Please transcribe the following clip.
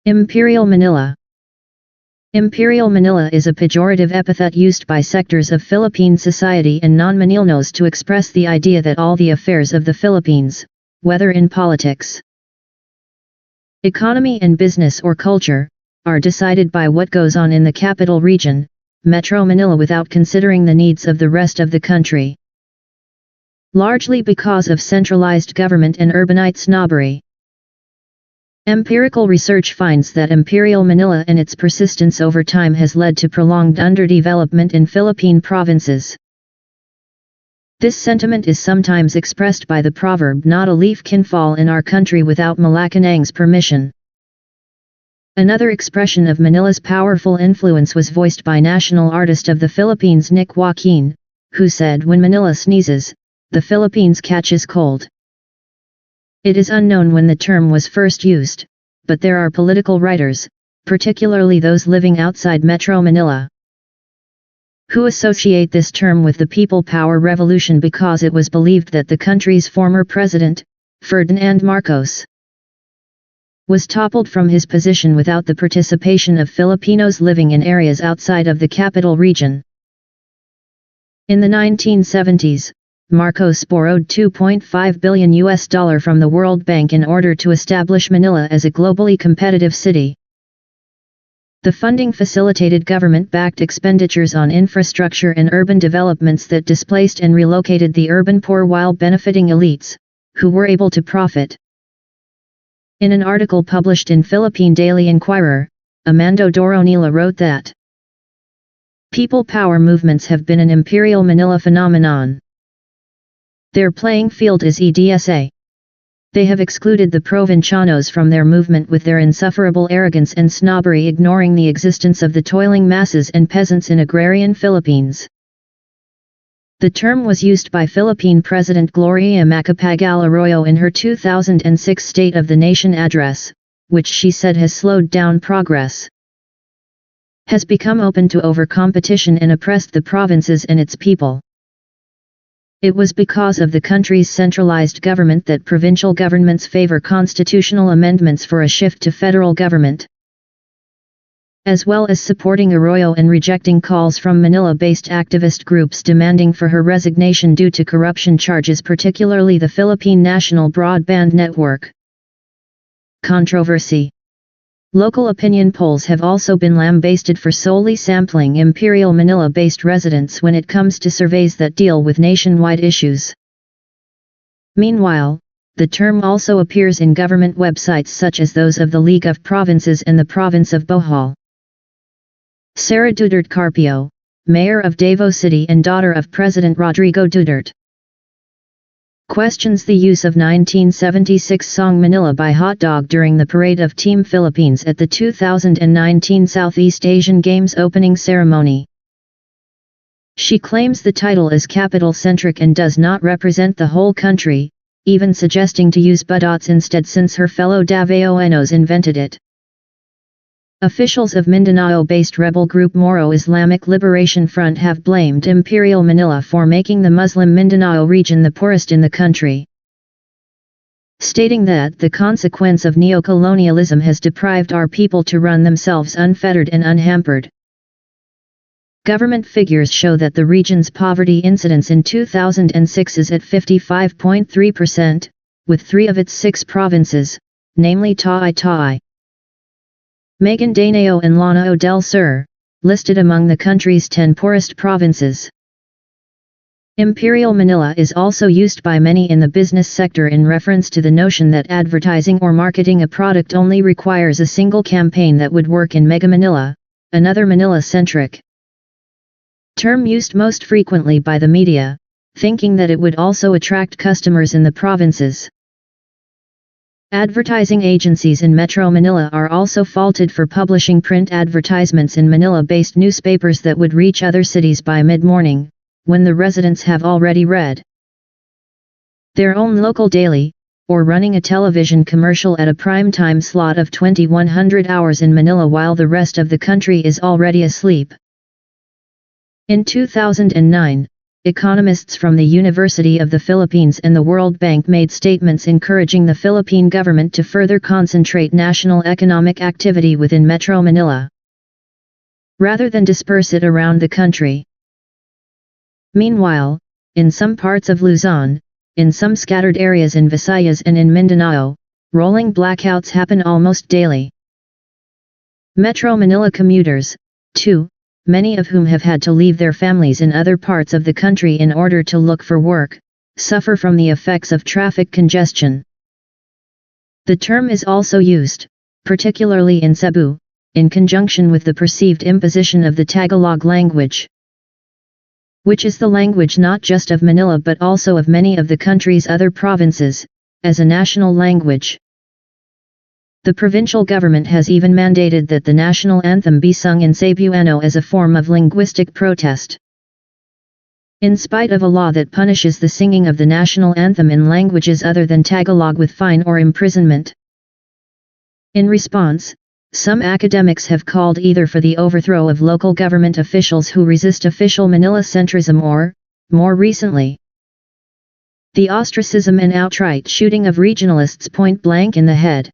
Imperial Manila. Imperial Manila is a pejorative epithet used by sectors of Philippine society and non-Manileños to express the idea that all the affairs of the Philippines, whether in politics, economy and business or culture, are decided by what goes on in the capital region, Metro Manila, without considering the needs of the rest of the country. Largely because of centralized government and urbanite snobbery. Empirical research finds that Imperial Manila and its persistence over time has led to prolonged underdevelopment in Philippine provinces. This sentiment is sometimes expressed by the proverb, "Not a leaf can fall in our country without Malacañang's permission." Another expression of Manila's powerful influence was voiced by national artist of the Philippines Nick Joaquin, who said, "When Manila sneezes, the Philippines catches cold." It is unknown when the term was first used, but there are political writers, particularly those living outside Metro Manila, who associate this term with the People Power Revolution because it was believed that the country's former president, Ferdinand Marcos, was toppled from his position without the participation of Filipinos living in areas outside of the capital region. In the 1970s, Marcos borrowed $2.5 billion from the World Bank in order to establish Manila as a globally competitive city. The funding facilitated government-backed expenditures on infrastructure and urban developments that displaced and relocated the urban poor while benefiting elites, who were able to profit. In an article published in Philippine Daily Inquirer, Amando Doronila wrote that people power movements have been an Imperial Manila phenomenon. Their playing field is EDSA. They have excluded the Provincianos from their movement with their insufferable arrogance and snobbery, ignoring the existence of the toiling masses and peasants in agrarian Philippines. The term was used by Philippine President Gloria Macapagal Arroyo in her 2006 State of the Nation address, which she said has slowed down progress, has become open to over-competition and oppressed the provinces and its people. It was because of the country's centralized government that provincial governments favor constitutional amendments for a shift to federal government, as well as supporting Arroyo and rejecting calls from Manila-based activist groups demanding for her resignation due to corruption charges, particularly the Philippine National Broadband Network. Controversy. Local opinion polls have also been lambasted for solely sampling Imperial Manila-based residents when it comes to surveys that deal with nationwide issues. Meanwhile, the term also appears in government websites such as those of the League of Provinces and the Province of Bohol. Sara Duterte Carpio, mayor of Davao City and daughter of President Rodrigo Duterte, questions the use of 1976 song Manila by Hot Dog during the parade of Team Philippines at the 2019 Southeast Asian Games opening ceremony. She claims the title is capital-centric and does not represent the whole country, even suggesting to use budots instead since her fellow Davaoenos invented it. Officials of Mindanao-based rebel group Moro Islamic Liberation Front have blamed Imperial Manila for making the Muslim Mindanao region the poorest in the country, stating that the consequence of neocolonialism has deprived our people to run themselves unfettered and unhampered. Government figures show that the region's poverty incidence in 2006 is at 55.3%, with 3 of its 6 provinces, namely Taay, Maguindanao and Lanao del Sur, listed among the country's 10 poorest provinces. Imperial Manila is also used by many in the business sector in reference to the notion that advertising or marketing a product only requires a single campaign that would work in Mega Manila, another Manila-centric term used most frequently by the media, thinking that it would also attract customers in the provinces. Advertising agencies in Metro Manila are also faulted for publishing print advertisements in Manila-based newspapers that would reach other cities by mid-morning, when the residents have already read their own local daily, or running a television commercial at a prime time slot of 2100 hours in Manila while the rest of the country is already asleep. In 2009, economists from the University of the Philippines and the World Bank made statements encouraging the Philippine government to further concentrate national economic activity within Metro Manila, rather than disperse it around the country. Meanwhile, in some parts of Luzon, in some scattered areas in Visayas and in Mindanao, rolling blackouts happen almost daily. Metro Manila commuters, too, many of whom have had to leave their families in other parts of the country in order to look for work, suffer from the effects of traffic congestion. The term is also used, particularly in Cebu, in conjunction with the perceived imposition of the Tagalog language, which is the language not just of Manila but also of many of the country's other provinces, as a national language. The provincial government has even mandated that the national anthem be sung in Cebuano as a form of linguistic protest. In spite of a law that punishes the singing of the national anthem in languages other than Tagalog with fine or imprisonment. In response, some academics have called either for the overthrow of local government officials who resist official Manila centrism or, more recently, the ostracism and outright shooting of regionalists point blank in the head.